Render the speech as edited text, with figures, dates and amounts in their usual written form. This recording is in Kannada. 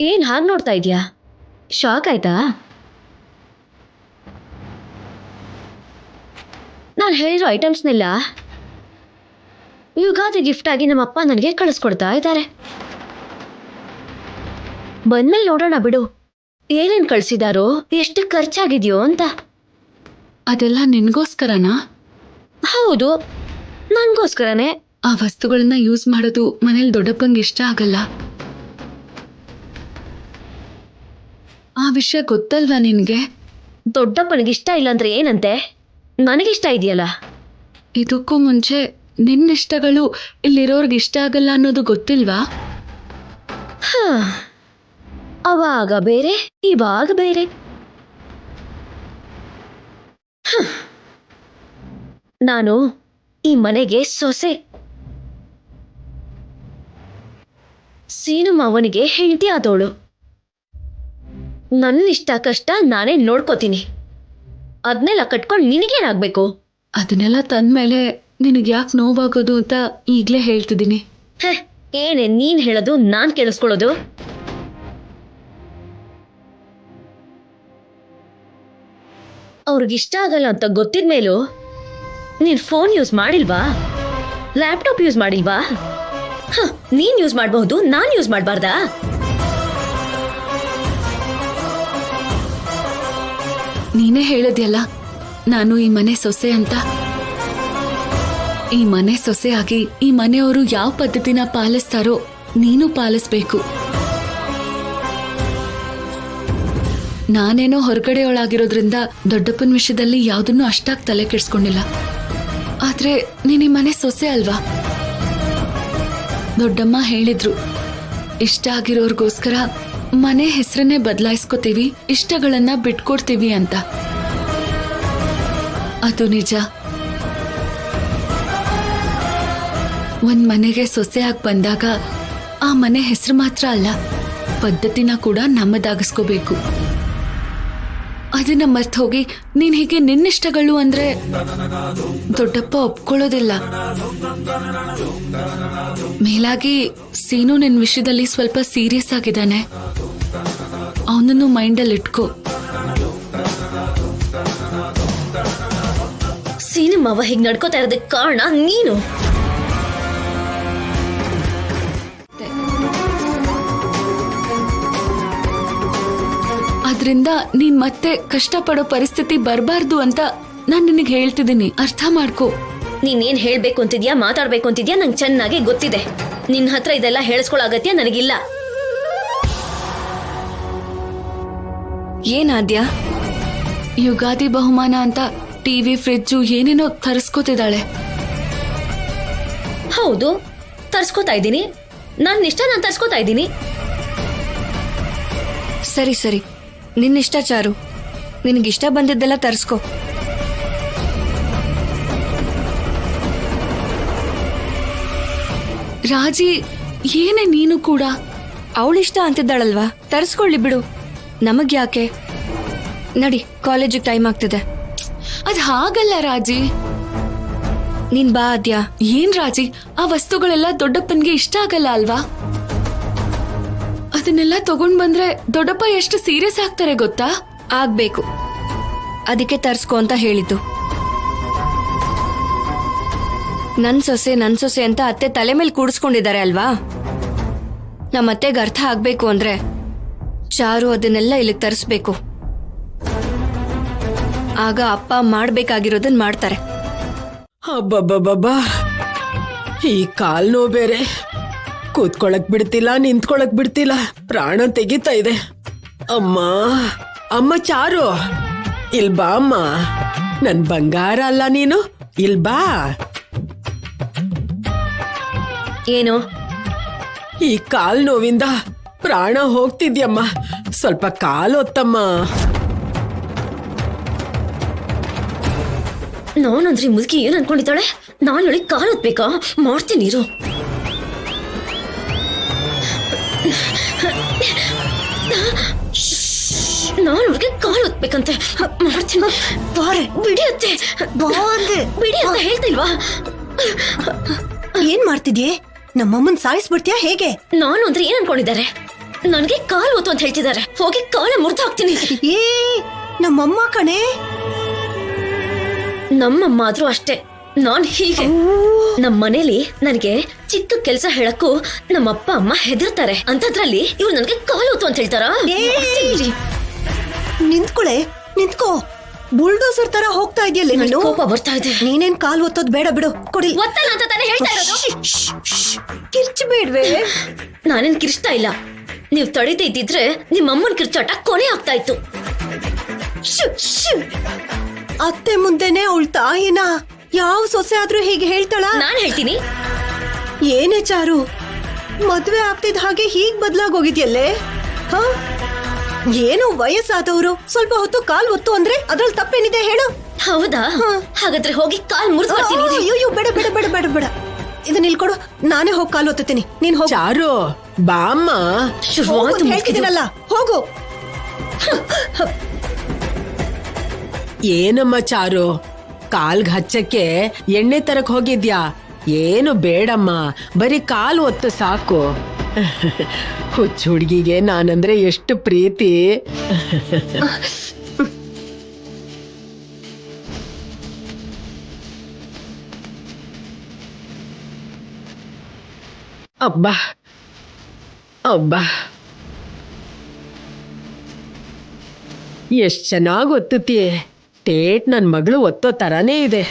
ಏನ್ ಹಾಗೆ ನೋಡ್ತಾ ಇದೀಯಾ? ಶಾಕ್ ಆಯ್ತಾ? ನಾನು ಹೇಳಿರೋ ಐಟಮ್ಸ್ನೆಲ್ಲ ಯುಗಾದಿ ಗಿಫ್ಟ್ ಆಗಿ ನಮ್ಮಪ್ಪ ನನಗೆ ಕಳಿಸ್ಕೊಡ್ತಾ ಇದ್ದಾರೆ. ಬಂದ್ಮೇಲೆ ನೋಡೋಣ ಬಿಡು, ಏನೇನು ಕಳಿಸಿದಾರೋ, ಎಷ್ಟು ಖರ್ಚಾಗಿದೆಯೋ ಅಂತ. ಅದೆಲ್ಲ ನಿನ್ಗೋಸ್ಕರನಾ? ಹೌದು, ನನಗೋಸ್ಕರನೇ. ಆ ವಸ್ತುಗಳನ್ನ ಯೂಸ್ ಮಾಡೋದು ಮನೇಲಿ ದೊಡ್ಡಪ್ಪಂಗೆ ಇಷ್ಟ ಆಗಲ್ಲ. ಆ ವಿಷಯ ಗೊತ್ತಲ್ವಾ ನಿನ್ಗೆ? ದೊಡ್ಡಪ್ಪನಿಗಿಷ್ಟ ಇಲ್ಲ ಅಂದ್ರೆ ಏನಂತೆ? ನನಗಿಷ್ಟ ಇದೆಯಲ್ಲ. ಇದಕ್ಕೂ ಮುಂಚೆ ನಿನ್ನಿಷ್ಟಗಳು ಇಲ್ಲಿರೋರ್ಗೆ ಇಷ್ಟ ಆಗಲ್ಲ ಅನ್ನೋದು ಗೊತ್ತಿಲ್ವಾ? ಅವಾಗ ಬೇರೆ, ಇವಾಗ ಬೇರೆ. ನಾನು ಈ ಮನೆಗೆ ಸೊಸೆ. ಸೀನು ಮಾವನಿಗೆ ಹೆಂಡತಿ ಆದವಳು. ನನ್ನ ಇಷ್ಟ ಕಷ್ಟ ನಾನೇ ನೋಡ್ಕೋತೀನಿ. ಅದನ್ನೆಲ್ಲ ಕಟ್ಕೊಂಡು ನಿನಗೇನಾಗಬೇಕು? ಅದನ್ನೆಲ್ಲ ತಂದ್ಮೇಲೆ ನಿನಗೆ ಯಾಕೆ ನೋವಾಗೋದು ಅಂತ ಈಗಲೇ ಹೇಳ್ತಿದ್ದೀನಿ. ಏನೇ ನೀನು ಹೇಳೋದು ನಾನು ಕೇಳಿಸ್ಕೊಳ್ಳೋದು? ಅವ್ರಿಗಿಷ್ಟ ಆಗಲ್ಲ ಅಂತ ಗೊತ್ತಿದ ಮೇಲೂ ನೀನು ಫೋನ್ ಯೂಸ್ ಮಾಡಿಲ್ವಾ? ಲ್ಯಾಪ್ಟಾಪ್ ಯೂಸ್ ಮಾಡಿಲ್ವಾ? ನೀನು ಯೂಸ್ ಮಾಡಬಹುದು, ನಾನು ಯೂಸ್ ಮಾಡಬಾರ್ದಾ? ನೀನೇ ಹೇಳಿದ್ಯಲ್ಲ ನಾನು ಈ ಮನೆ ಸೊಸೆ ಅಂತ. ಈ ಮನೆ ಸೊಸೆ ಆಗಿ ಈ ಮನೆಯವರು ಯಾವ ಪದ್ಧತಿನ ಪಾಲಿಸ್ತಾರೋ ನೀನು ಪಾಲಿಸ್ಬೇಕು. ನಾನೇನೋ ಹೊರಗಡೆಯೊಳಾಗಿರೋದ್ರಿಂದ ದೊಡ್ಡಪ್ಪನ ವಿಷಯದಲ್ಲಿ ಯಾವುದನ್ನು ಅಷ್ಟಾಗಿ ತಲೆ ಕೆಡಿಸ್ಕೊಂಡಿಲ್ಲ. ಆದ್ರೆ ನೀನ್ ಈ ಮನೆ ಸೊಸೆ ಅಲ್ವಾ? ದೊಡ್ಡಮ್ಮ ಹೇಳಿದ್ರು, ಇಷ್ಟ ಆಗಿರೋರ್ಗೋಸ್ಕರ ಮನೆ ಹೆಸರನ್ನೇ ಬದಲಾಯಿಸ್ಕೋತೀವಿ, ಇಷ್ಟಗಳನ್ನ ಬಿಟ್ಕೊಡ್ತೀವಿ ಅಂತ. ಅದು ನಿಜ. ಒಂದ್ ಮನೆಗೆ ಸೊಸೆಯಾಗಿ ಬಂದಾಗ ಆ ಮನೆ ಹೆಸರು ಮಾತ್ರ ಅಲ್ಲ, ಪದ್ಧತಿನ ಕೂಡ ನಮ್ಮದಾಗಿಸ್ಕೋಬೇಕು. ಅದನ್ನ ಮರ್ತ್ ಹೋಗಿ ನೀನ್ ಹೀಗೆ ನಿನ್ನಿಷ್ಟಗಳು ಅಂದ್ರೆ ದೊಡ್ಡಪ್ಪ ಒಪ್ಕೊಳ್ಳೋದಿಲ್ಲ. ಮೇಲಾಗಿ ಸೀನು ನಿನ್ ವಿಷಯದಲ್ಲಿ ಸ್ವಲ್ಪ ಸೀರಿಯಸ್ ಆಗಿದ್ದಾನೆ, ಅವನನ್ನು ಮೈಂಡಲ್ಲಿ ಇಟ್ಕೋ. ಸೀನು ಮಾವ ಹೀಗೆ ನಡ್ಕೋತಾ ಇರೋದಕ್ಕೆ ಕಾರಣ ನೀನು. ಅದ್ರಿಂದ ನೀನ್ ಮತ್ತೆ ಕಷ್ಟಪಡೋ ಪರಿಸ್ಥಿತಿ ಬರಬಾರ್ದು ಅಂತ ನಾನ್ ನಿನಗೆ ಹೇಳ್ತಿದ್ದೀನಿ, ಅರ್ಥ ಮಾಡ್ಕೋ. ನೀನೇನ್ ಹೇಳ್ಬೇಕು ಅಂತಿದ್ಯಾ, ಮಾತಾಡ್ಬೇಕು ಅಂತಿದ್ಯಾ ನಂಗೆ ಚೆನ್ನಾಗಿ ಗೊತ್ತಿದೆ. ನಿನ್ನ ಹತ್ರ ಇದೆಲ್ಲ ಹೇಳಿಸ್ಕೊಳ್ಳೋ ಅಗತ್ಯ ನನಗಿಲ್ಲ. ಏನಾದ್ಯಾ? ಯುಗಾದಿ ಬಹುಮಾನ ಅಂತ ಟಿವಿ, ಫ್ರಿಡ್ಜು ಏನೇನೋ ತರಿಸ್ಕೋತಿದ್ದಾಳೆ. ಹೌದು, ತರ್ಸ್ಕೋತಾ ಇದ್ದೀನಿ. ನನ್ನ ಇಷ್ಟ ನಾನು ತರ್ಸ್ಕೋತಾ ಇದ್ದೀನಿ. ಸರಿ ಸರಿ, ನಿನ್ನಿಷ್ಟ ಚಾರು. ನಿನಗಿಷ್ಟ ಬಂದಿದ್ದೆಲ್ಲ ತರಿಸ್ಕೊ. ರಾಜಿ, ಏನೇ ನೀನು ಕೂಡ? ಅವಳಿಷ್ಟ ಅಂತಿದ್ದಾಳಲ್ವಾ, ತರಿಸ್ಕೊಳ್ಳಿ ಬಿಡು. ನಮಗ್ಯಾಕೆ? ನಡಿ, ಕಾಲೇಜಿಗೆ ಟೈಮ್ ಆಗ್ತಿದೆ. ಅದ್ ಹಾಗಲ್ಲ ರಾಜಿ. ನೀನ್ ಬಾ ಅದ್ಯಾ. ಏನ್ ರಾಜಿ, ಆ ವಸ್ತುಗಳೆಲ್ಲ ದೊಡ್ಡಪ್ಪನ್ಗೆ ಇಷ್ಟ ಆಗಲ್ಲ ಅಲ್ವಾ? ಅದನ್ನೆಲ್ಲ ತಗೊಂಡ್ ಬಂದ್ರೆ ದೊಡ್ಡಪ್ಪ ಎಷ್ಟು ಸೀರಿಯಸ್ ಆಗ್ತಾರೆ ಗೊತ್ತಾ? ಆಗ್ಬೇಕು, ಅದಕ್ಕೆ ತರ್ಸ್ಕೊ ಅಂತ ಹೇಳಿದ್ದು. ನನ್ ಸೊಸೆ ಅಂತ ಅತ್ತೆ ತಲೆ ಮೇಲೆ ಕೂಡಿಸ್ಕೊಂಡಿದ್ದಾರೆ ಅಲ್ವಾ? ನಮ್ಮತ್ತೆಗೆ ಅರ್ಥ ಆಗ್ಬೇಕು ಅಂದ್ರೆ ಚಾರು ಅದನ್ನೆಲ್ಲ ಇಲ್ಲಿಗೆ ತರಿಸ್ಬೇಕು. ಆಗ ಅಪ್ಪ ಮಾಡ್ಬೇಕಾಗಿರೋದನ್ನ ಮಾಡ್ತಾರೆ. ಅಬ್ಬಬ್ಬಬ್ಬಾ, ಈ ಕಾಲ್ ನೋವು ಬೇರೆ. ಕೂತ್ಕೊಳಕ್ ಬಿಡ್ತಿಲ್ಲ, ನಿಂತ್ಕೊಳಕ್ ಬಿಡ್ತಿಲ್ಲ, ಪ್ರಾಣ ತೆಗಿತಾ ಇದೆ. ಅಮ್ಮ ಅಮ್ಮ ಚಾರು, ಇಲ್ ಬಾ ಅಮ್ಮ. ನನ್ ಬಂಗಾರ ಅಲ್ಲ ನೀನು, ಇಲ್ ಬಾ. ಏನು? ಈ ಕಾಲ್ ನೋವಿಂದ ಪ್ರಾಣ ಹೋಗ್ತಿದ್ಯಮ್ಮ, ಸ್ವಲ್ಪ ಕಾಲು ಹೊತ್ತಮ್ಮ. ನಾನಂದ್ರೆ ಮುದುಕಿ ಏನ್ ಅನ್ಕೊಂಡಿದ್ದಾಳೆ? ನಾನು ಹೇಳಿ ಕಾಲು ಹೊತ್ಬೇಕಾ? ಮಾಡ್ತೀನಿ ಇರು. ನಾನು ಅವ್ರಿಗೆ ಕಾಲು ಹೊತ್ಬೇಕಂತೆ, ಮಾಡ್ತೀನಿ. ಬಾರೆ ಬಿಡಿಯತ್ತೆ, ಬಿಡಿ ಅಂತ ಹೇಳ್ತಿಲ್ವಾ? ಏನ್ ಮಾಡ್ತಿದ್ಯೆ? ನಮ್ಮಮ್ಮನ್ ಸಾಯಿಸ್ಬಿಡ್ತೀಯಾ ಹೇಗೆ? ನಾನು ಅಂದ್ರೆ ಏನ್ ಅನ್ಕೊಂಡಿದ್ದಾರೆ? ನನ್ಗೆ ಕಾಲ್ ಒತ್ತು ಅಂತ ಹೇಳ್ತಿದ್ದಾರೆ. ಹೋಗಿ ಕಾಲ ಮುರಿದು ಹಾಕ್ತೀನಿ. ಏ ನಮ್ಮಮ್ಮ ಕಣೆ. ನಮ್ಮಮ್ಮ ಆದ್ರೂ ಅಷ್ಟೇ. ನಾನ್ ಹೀಗೆ ನಮ್ ಮನೇಲಿ ನನಗೆ ಚಿಕ್ಕ ಕೆಲ್ಸ ಹೇಳಕ್ಕೂ ನಮ್ಮಪ್ಪ ಅಮ್ಮ ಹೆದರ್ತಾರೆ. ಅಂತದ್ರಲ್ಲಿ ಇವ್ರು ನನ್ಗೆ ಕಾಲ್ ಒತ್ತು ಅಂತ ಹೇಳ್ತಾರ. ನಿಂತ್ಕೊಳೆ, ನಿಂತ್ಕೋ. ಬುಲ್ಡೋಸರ್ ತರ ಹೋಗ್ತಾ ಇದೆಯಲ್ಲ ನೀನು. ಕೋಪ ಬರ್ತಾ ಇದೆ. ನೀನೇನ್ ಕಾಲ್ ಒತ್ತೋದ್ ಬೇಡ ಬಿಡು, ಕೊಡಿ. ಒತ್ತಲ್ಲ ಅಂತ ತಾನೇ ಹೇಳ್ತಾ ಇರೋದು. ಕಿರ್ಚಬೇಡ್ವೆ. ನಾನೇನ್ ಕಿರ್ಚ್ತಾ ಇಲ್ಲ. ನೀವ್ ತಡೀತಾ ಇದ್ದಿದ್ರೆ ನಿಮ್ಮಮ್ಮನ್ ಕಿರ್ಚಾಟ ಕೊನೆ ಆಗ್ತಾ ಇತ್ತು. ಅತ್ತೆ ಮುಂದೆನೆ ಅವಳ ತಾಯಿನ ಯಾವ ಸೊಸೆ ಆದ್ರೂ ಹೀಗೆ ಹೇಳ್ತಾಳ? ನಾನ್ ಹೇಳ್ತೀನಿ. ಏನೇ ಚಾರು, ಮದ್ವೆ ಆಗ್ತಿದ್ ಹಾಗೆ ಹೀಗ್ ಬದ್ಲಾಗೋಗಿದ್ಯಲ್ಲೇ. ಹ, ಏನೋ ವಯಸ್ಸಾದವರು ಸ್ವಲ್ಪ ಹೊತ್ತು ಕಾಲ್ ಒತ್ತು ಅಂದ್ರೆ ಅದ್ರಲ್ಲಿ ತಪ್ಪೇನಿದೆ ಹೇಳು? ಹೌದಾ? ಹಾಗಾದ್ರೆ ಹೋಗಿ ಕಾಲ್ ಮುರಿದು ಬರ್ತೀನಿ. ಅಯ್ಯೋ, ಬೇಡ ಬೇಡ ಬೇಡ ಬೇಡ ಬೇಡ. ಇದನ್ನ ನಿಲ್ಕೊಡು, ನಾನೇ ಹೋಗಿ ಕಾಲ್ ಒತ್ತುತ್ತೀನಿ. ನೀನ್ ಹೋಗು. ಚಾರು ಬಾಮ್ಮ. ಶುರುವಾಯ್ತು ಮುಗ್ದಿದ್ದು. ಹೇಳ್ತಿದ್ದೀನಲ್ಲ, ಹೋಗು. ಏನಮ್ಮ ಚಾರು, ಕಾಲ್ಗ್ ಹಚ್ಚಕ್ಕೆ ಎಣ್ಣೆ ತರಕ್ ಹೋಗಿದ್ಯಾ? ಏನು ಬೇಡಮ್ಮ, ಬರೀ ಕಾಲ್ ಒತ್ತು ಸಾಕು. ಹುಚ್ಚ ಹುಡುಗಿಗೆ ನಾನಂದ್ರೆ ಎಷ್ಟು ಪ್ರೀತಿ. ಅಬ್ಬಾ ಅಬ್ಬಾ, ಎಷ್ಟ್ ಚೆನ್ನಾಗ್ ಒತ್ತುತ್ತೀಯ. ಟೇಟ್ ನನ್ ಮಗಳು ಒತ್ತೋ ತರಾನೇ ಇದೆ.